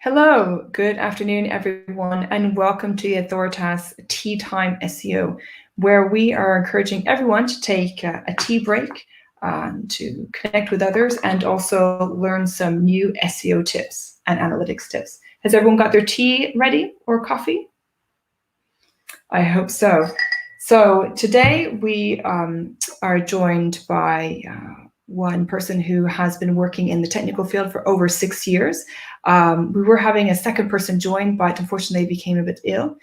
Hello, good afternoon, everyone, and welcome to the Authoritas Tea Time SEO, where we are encouraging everyone to take a tea break to connect with others and also learn some new SEO tips and analytics tips. Has everyone got their tea ready or coffee? I hope so. So today we are joined by one person who has been working in the technical field for over 6 years. We were having a second person join, but unfortunately they became a bit ill.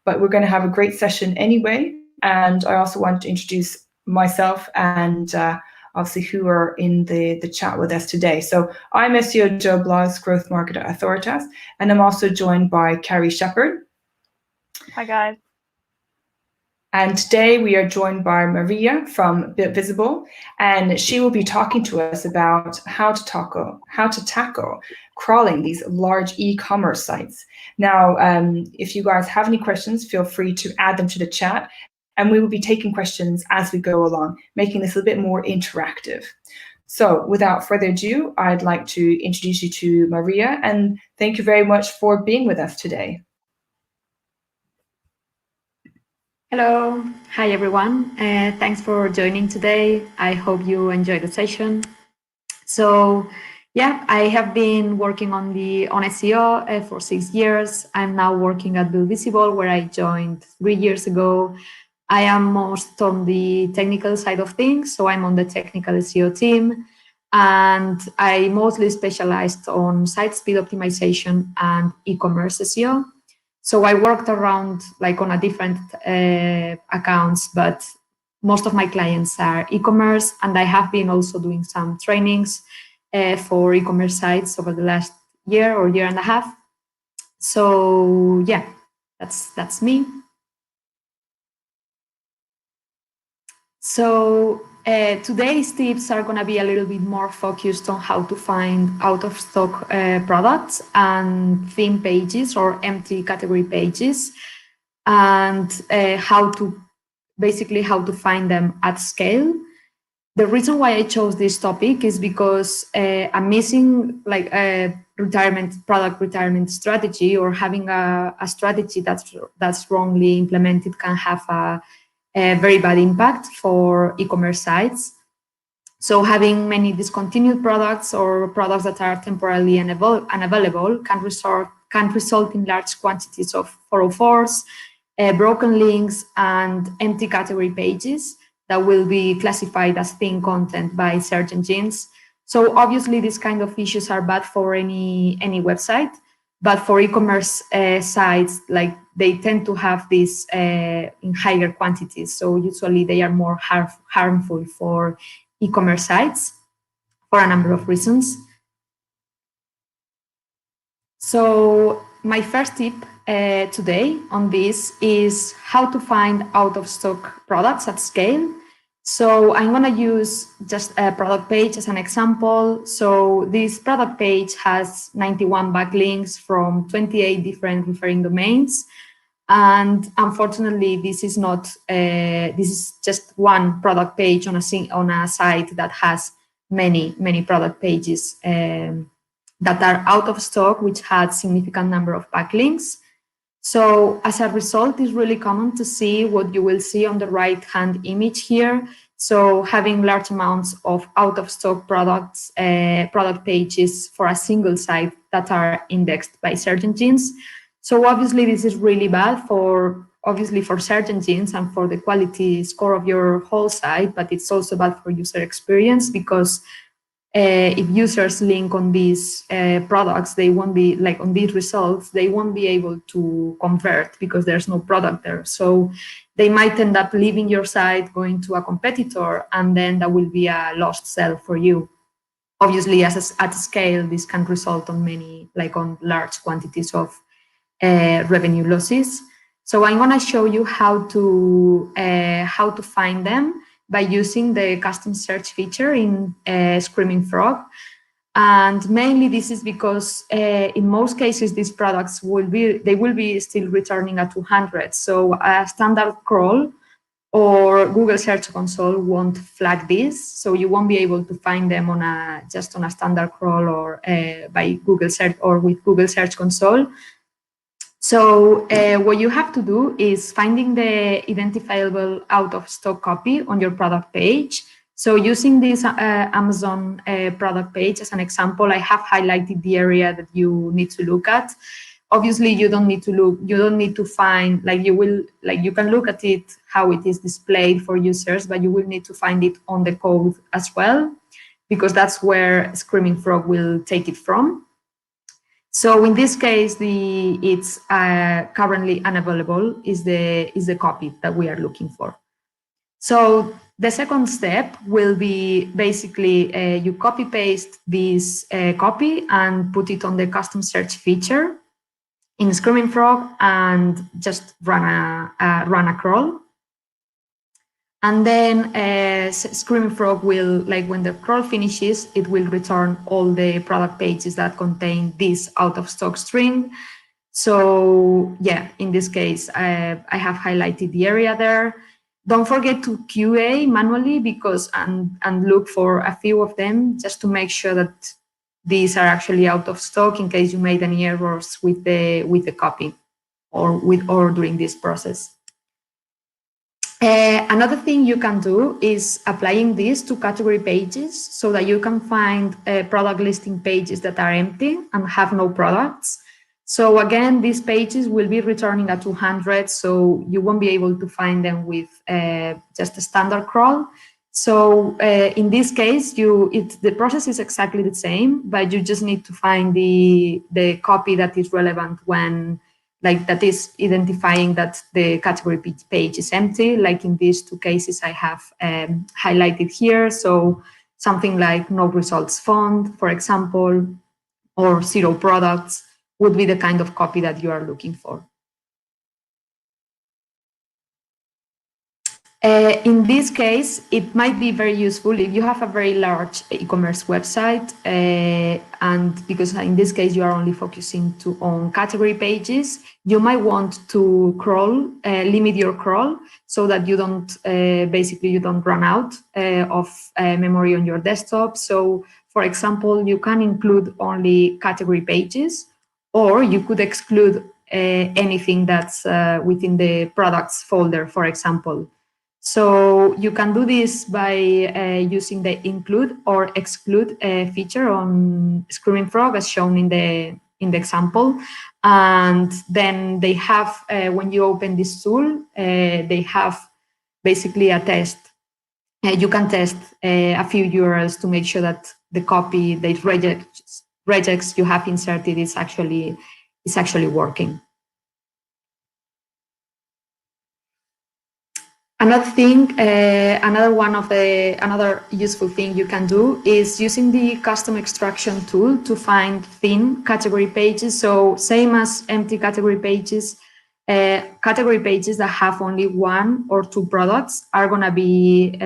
But we're going to have a great session anyway. And I also want to introduce myself and obviously who are in the chat with us today. So I'm SEO Joe Blogs, Growth Marketer at Authoritas, and I'm also joined by Carrie Shepherd. Hi, guys. And today we are joined by Maria from Visible, and she will be talking to us about how to tackle crawling these large e-commerce sites. Now, if you guys have any questions, feel free to add them to the chat, and we will be taking questions as we go along, making this a bit more interactive. So without further ado, I'd like to introduce you to Maria, and thank you very much for being with us today. Hello, hi everyone. Thanks for joining today. I hope you enjoy the session. So, yeah, I have been working on SEO for 6 years. I'm now working at Build Visible, where I joined 3 years ago. I am most on the technical side of things, so I'm on the technical SEO team, and I mostly specialized on site speed optimization and e-commerce SEO. So I worked around on a different accounts, but most of my clients are e-commerce, and I have been also doing some trainings for e-commerce sites over the last year or year and a half. So yeah, that's me. So today's tips are going to be a little bit more focused on how to find out-of-stock products and theme pages or empty category pages, and how to find them at scale. The reason why I chose this topic is because I'm missing a product retirement strategy, or having a strategy that's wrongly implemented can have a very bad impact for e-commerce sites. So having many discontinued products or products that are temporarily unavailable can result in large quantities of 404s, broken links, and empty category pages that will be classified as thin content by search engines. So obviously these kind of issues are bad for any website, but for e-commerce sites, they tend to have this in higher quantities. So usually they are more harmful for e-commerce sites for a number of reasons. So my first tip today on this is how to find out-of-stock products at scale. So I'm going to use just a product page as an example. So this product page has 91 backlinks from 28 different referring domains. And unfortunately, this is not. This is just one product page on a site that has many product pages that are out of stock, which had significant number of backlinks. So as a result, it's really common to see what you will see on the right-hand image here. So having large amounts of out-of-stock product pages for a single site that are indexed by search engines. So obviously this is really bad for search engines and for the quality score of your whole site, but it's also bad for user experience, because if users link on these products, they won't be on these results, they won't be able to convert because there's no product there. So they might end up leaving your site, going to a competitor, and then that will be a lost sale for you. Obviously, at scale, this can result on on large quantities of revenue losses. So I'm going to show you how to find them by using the custom search feature in Screaming Frog. And mainly this is because in most cases, these products will be still returning at 200. So a standard crawl or Google Search Console won't flag this, so you won't be able to find them on just on a standard crawl or by Google Search or with Google Search Console. So what you have to do is finding the identifiable out of stock copy on your product page. So using this Amazon product page as an example, I have highlighted the area that you need to look at. Obviously, you don't need to find, you can look at it, how it is displayed for users, but you will need to find it on the code as well, because that's where Screaming Frog will take it from. So in this case, it's currently unavailable is the copy that we are looking for. So the second step will be basically you copy paste this copy and put it on the custom search feature in Screaming Frog and just run a crawl. And then Screaming Frog will, when the crawl finishes, it will return all the product pages that contain this out of stock string. So yeah, in this case, I have highlighted the area there. Don't forget to QA manually and look for a few of them just to make sure that these are actually out of stock in case you made any errors with the copy or during this process. Another thing you can do is applying this to category pages so that you can find product listing pages that are empty and have no products. So again, these pages will be returning at 200, so you won't be able to find them with just a standard crawl. So in this case, the process is exactly the same, but you just need to find the copy that is relevant when, that is identifying that the category page is empty. Like in these two cases I have highlighted here. So something like no results found, for example, or 0 products would be the kind of copy that you are looking for. In this case, it might be very useful if you have a very large e-commerce website, and because in this case you are only focusing on category pages, you might want to crawl, limit your crawl so that you don't basically you don't run out of memory on your desktop. So, for example, you can include only category pages, or you could exclude anything that's within the products folder, for example. So you can do this by using the include or exclude feature on Screaming Frog, as shown in the example. And then they have, when you open this tool, they have basically a test. You can test a few URLs to make sure that the copy, the regex you have inserted is actually working. Another thing, another useful thing you can do is using the custom extraction tool to find thin category pages. So same as empty category pages that have only 1 or 2 products are gonna be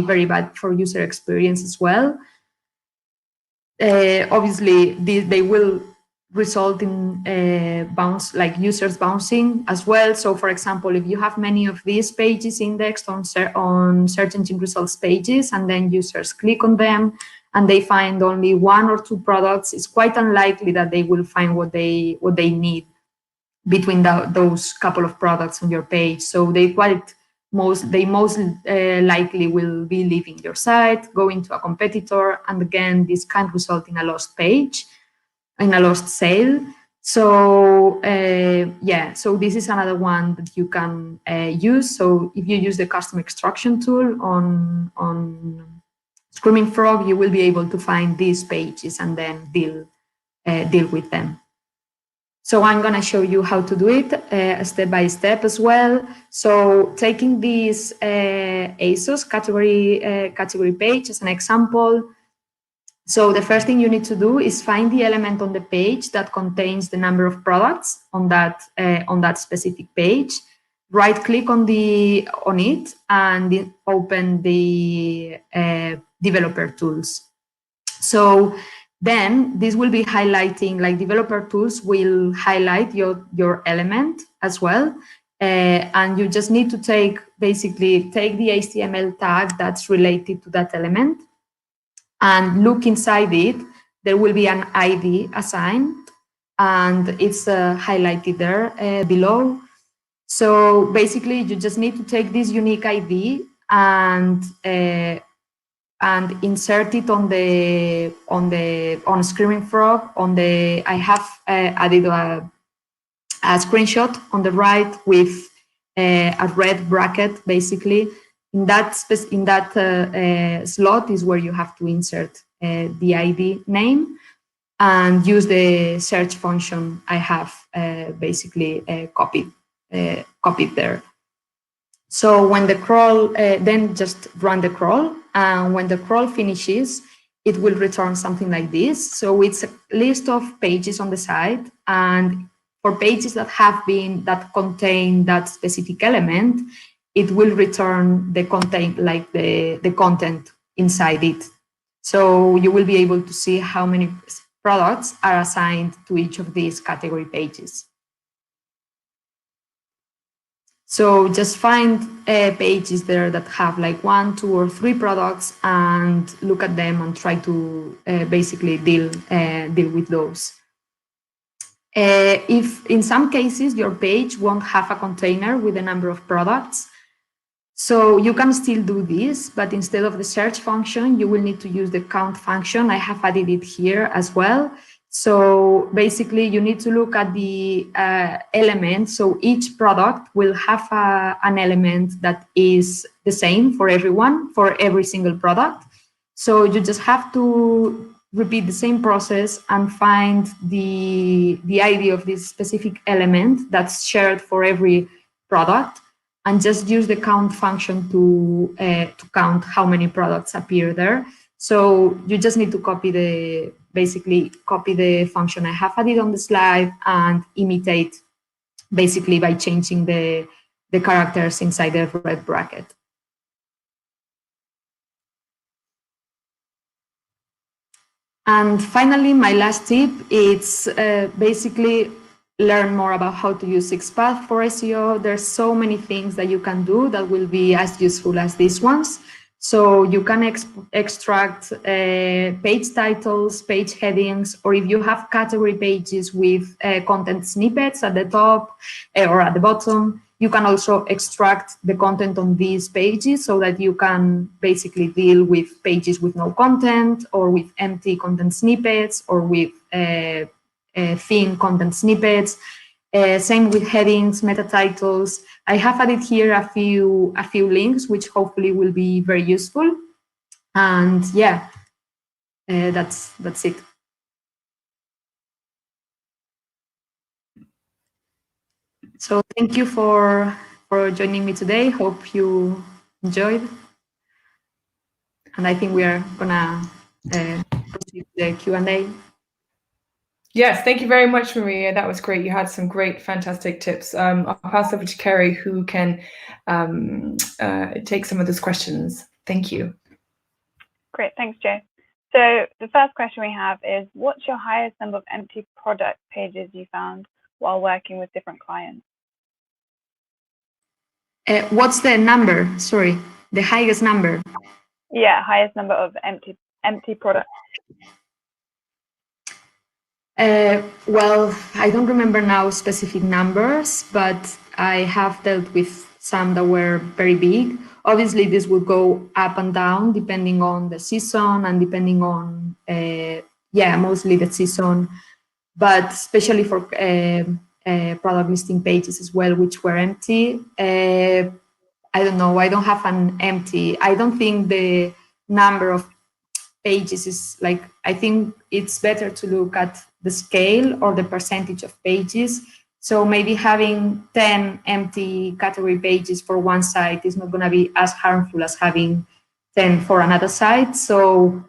very bad for user experience as well. Obviously, they will result in users bouncing as well. So for example, if you have many of these pages indexed on search engine results pages, and then users click on them and they find only 1 or 2 products, it's quite unlikely that they will find what they need between those couple of products on your page. So they most likely will be leaving your site, going to a competitor, and again, this can result in a lost page, in a lost sale. So so this is another one that you can use. So if you use the custom extraction tool on Screaming Frog, you will be able to find these pages and then deal with them. So I'm going to show you how to do it step by step as well. So taking this ASOS category page as an example. So the first thing you need to do is find the element on the page that contains the number of products on that specific page. Right-click on it and open the developer tools. So then this will be highlighting, like developer tools will highlight your element as well. and you just need to basically take the HTML tag that's related to that element and look inside it. There will be an ID assigned, and it's highlighted there below. So basically, you just need to take this unique ID and insert it on Screaming Frog. I have added a screenshot on the right with a red bracket. Basically, in that slot is where you have to insert the ID name and use the search function I have basically copied there. So when the crawl, then just run the crawl, and when the crawl finishes, it will return something like this. So it's a list of pages on the site, and for pages that contain that specific element, it will return the content, like the content inside it. So you will be able to see how many products are assigned to each of these category pages. So just find pages there that have like 1, 2, or 3 products and look at them and try to basically deal with those. If in some cases your page won't have a container with a number of products, so you can still do this, but instead of the search function, you will need to use the count function. I have added it here as well. So basically, you need to look at the element. So each product will have an element that is the same for everyone, for every single product. So you just have to repeat the same process and find the ID of this specific element that's shared for every product, and just use the count function to count how many products appear there. So you just need to basically copy the function I have added on the slide and imitate basically by changing the characters inside the red bracket. And finally, my last tip is basically learn more about how to use XPath for SEO. There's so many things that you can do that will be as useful as these ones. So you can extract page titles, page headings, or if you have category pages with content snippets at the top or at the bottom, you can also extract the content on these pages so that you can basically deal with pages with no content or with empty content snippets or with thin content snippets. Same with headings, meta titles. I have added here a few links, which hopefully will be very useful. And yeah, that's it. So thank you for joining me today. Hope you enjoyed. And I think we are gonna proceed the Q&A. Yes, thank you very much, Maria. That was great. You had some great, fantastic tips. I'll pass over to Kerry, who can take some of those questions. Thank you. Great, thanks, Jo. So the first question we have is, what's your highest number of empty product pages you found while working with different clients? What's the number? Sorry, the highest number. Yeah, highest number of empty products. Well, I don't remember now specific numbers, but I have dealt with some that were very big. Obviously, this will go up and down depending on the season and depending on, mostly the season, but especially for product listing pages as well, which were empty. I don't know, I don't have an empty. I don't think the number of pages is like, I think it's better to look at the scale or the percentage of pages. So maybe having 10 empty category pages for one site is not going to be as harmful as having 10 for another site. So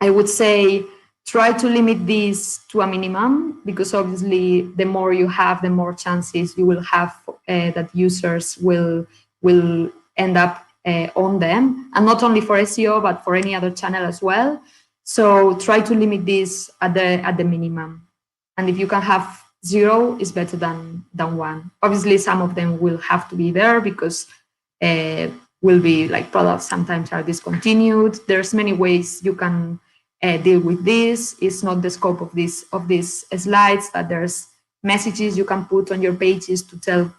I would say try to limit this to a minimum, because obviously the more you have, the more chances you will have that users will end up on them, and not only for SEO, but for any other channel as well. So try to limit this at the minimum. And if you can have 0 is better than 1. Obviously, some of them will have to be there because will be like products sometimes are discontinued. There's many ways you can deal with this. It's not the scope of these slides, but there's messages you can put on your pages to tell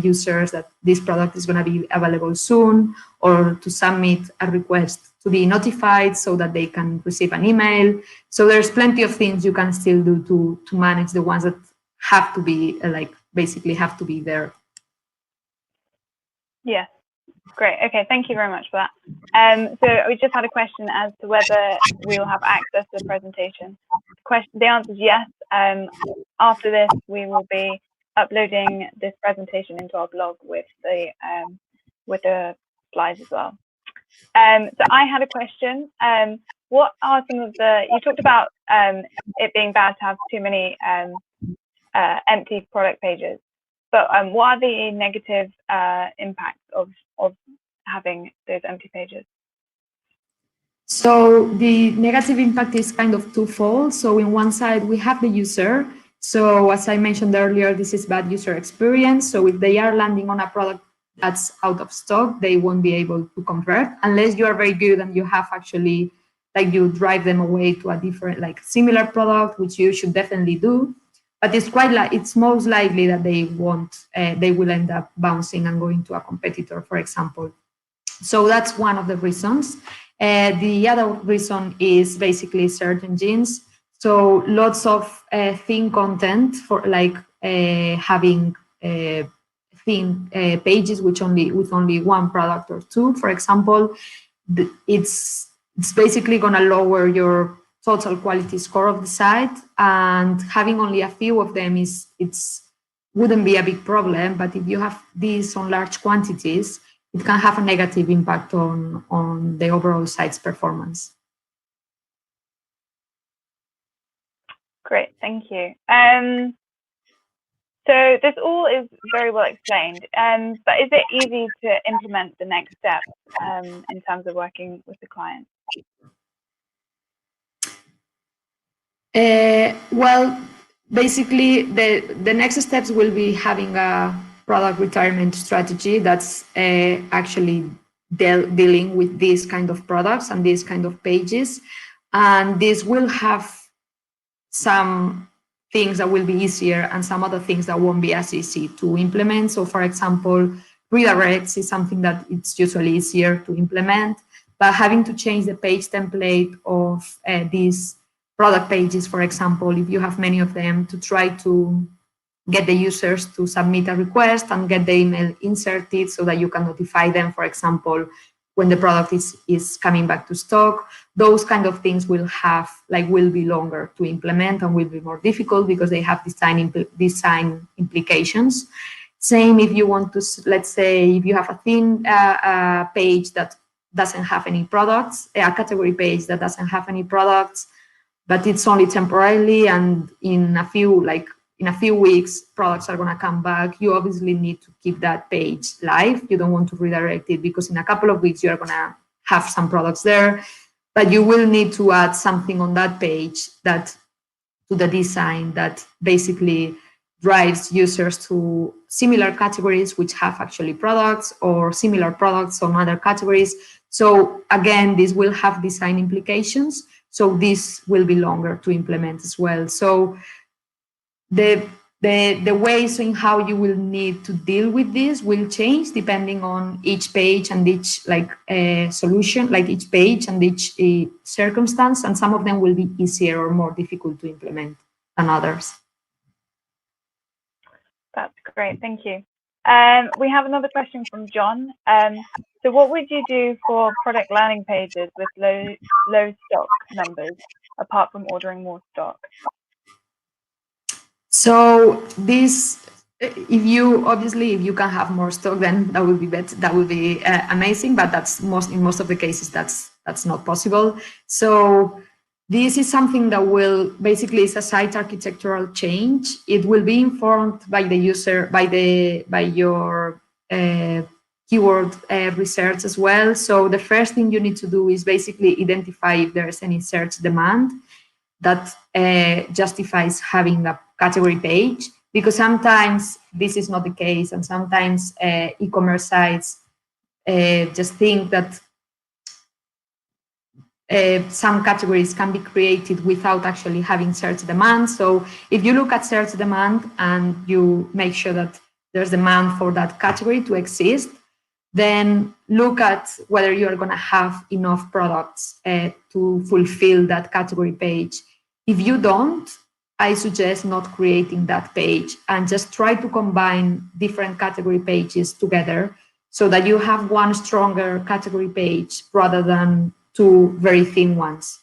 users that this product is going to be available soon, or to submit a request to be notified so that they can receive an email. So there's plenty of things you can still do to manage the ones that have to be basically have to be there. Yes, great. Okay, thank you very much for that. So we just had a question as to whether we will have access to the presentation. The answer is yes. After this, we will be uploading this presentation into our blog with the slides as well. So I had a question. What are some of you talked about it being bad to have too many empty product pages, but what are the negative impacts of having those empty pages? So the negative impact is kind of twofold. So in one side, we have the user. So as I mentioned earlier, this is bad user experience. So if they are landing on a product that's out of stock, they won't be able to convert unless you are very good and you have actually, you drive them away to a different, similar product, which you should definitely do. But it's most likely that they won't, they will end up bouncing and going to a competitor, for example. So that's one of the reasons. The other reason is basically search engines. So lots of thin content for having thin pages with only one product or two, for example. It's basically going to lower your total quality score of the site, and having only a few of them wouldn't be a big problem. But if you have these on large quantities, it can have a negative impact on the overall site's performance. Great, thank you. So this all is very well explained, but is it easy to implement the next step in terms of working with the client? Well, basically, the next steps will be having a product retirement strategy that's actually dealing with these kind of products and these kind of pages. And this will have some things that will be easier and some other things that won't be as easy to implement. So for example, redirects is something that it's usually easier to implement, but having to change the page template of these product pages, for example, if you have many of them, to try to get the users to submit a request and get the email inserted so that you can notify them, for example, when the product is coming back to stock. Those kind of things will be longer to implement and will be more difficult because they have design implications. Same if you want to, let's say, if you have a thin page that doesn't have any products, a category page that doesn't have any products, but it's only temporarily, and in a few weeks, products are going to come back. You obviously need to keep that page live. You don't want to redirect it because in a couple of weeks, you're going to have some products there, but you will need to add something on that page to the design that basically drives users to similar categories which have actually products, or similar products on other categories. So again, this will have design implications. So this will be longer to implement as well. So the ways in how you will need to deal with this will change depending on each page and each solution, each page and each circumstance, and some of them will be easier or more difficult to implement than others. That's great, thank you. We have another question from John. So what would you do for product landing pages with low stock numbers, apart from ordering more stock? So this, if you can have more stock, then that would be better. That would be amazing. But in most of the cases, that's not possible. So this is something that will basically, it's a site architectural change. It will be informed by the user, by your keyword research as well. So the first thing you need to do is basically identify if there's any search demand that justifies having category page, because sometimes this is not the case, and sometimes e-commerce sites just think that some categories can be created without actually having search demand. So if you look at search demand and you make sure that there's demand for that category to exist, then look at whether you are going to have enough products to fulfill that category page. If you don't, I suggest not creating that page and just try to combine different category pages together so that you have one stronger category page rather than two very thin ones.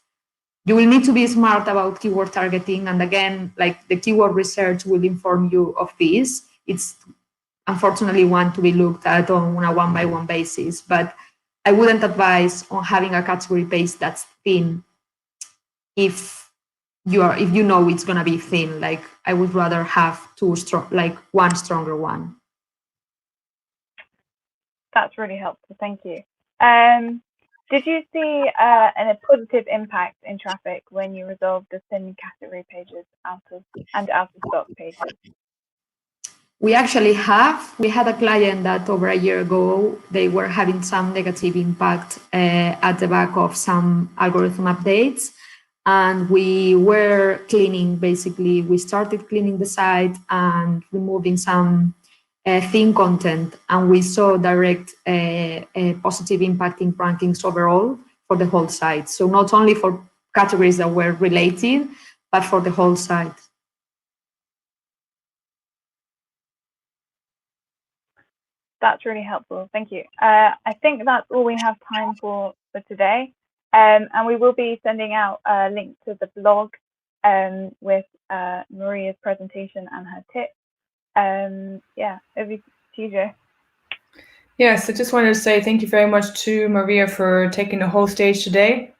You will need to be smart about keyword targeting. And again, like the keyword research will inform you of this. It's unfortunately one to be looked at on a one-by-one basis, but I wouldn't advise on having a category page that's thin if you know it's gonna be thin. Like I would rather have one stronger one. That's really helpful. Thank you. Did you see a positive impact in traffic when you resolved the thin category pages out of stock pages? We actually have. We had a client that over a year ago, they were having some negative impact at the back of some algorithm updates. And we were cleaning, basically, we started cleaning the site and removing some thin content, and we saw direct positive impact in rankings overall for the whole site. So not only for categories that were related, but for the whole site. That's really helpful. Thank you. I think that's all we have time for today. And we will be sending out a link to the blog with Maria's presentation and her tips. Yeah, over to you, Jo. Yes, I just wanted to say thank you very much to Maria for taking the whole stage today.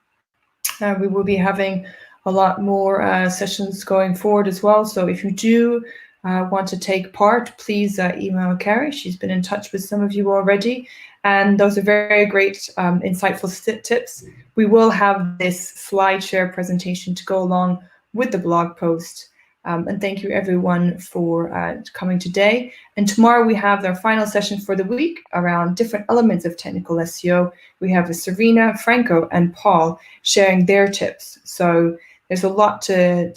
We will be having a lot more sessions going forward as well. So if you do want to take part, please email Carrie. She's been in touch with some of you already. And those are very great, insightful tips. We will have this SlideShare presentation to go along with the blog post. And thank you everyone for coming today. And tomorrow we have our final session for the week around different elements of technical SEO. We have Serena, Franco, and Paul sharing their tips. So there's a lot to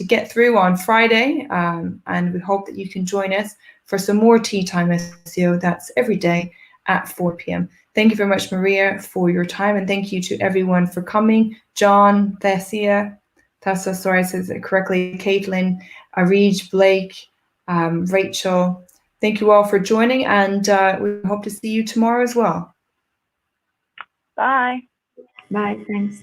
get through on Friday, and we hope that you can join us for some more Tea Time SEO. That's every day at 4 p.m. Thank you very much, Maria, for your time, and thank you to everyone for coming. John, Tessa, sorry, I said it correctly, Caitlin, Arij, Blake, Rachel. Thank you all for joining, and we hope to see you tomorrow as well. Bye. Bye, thanks.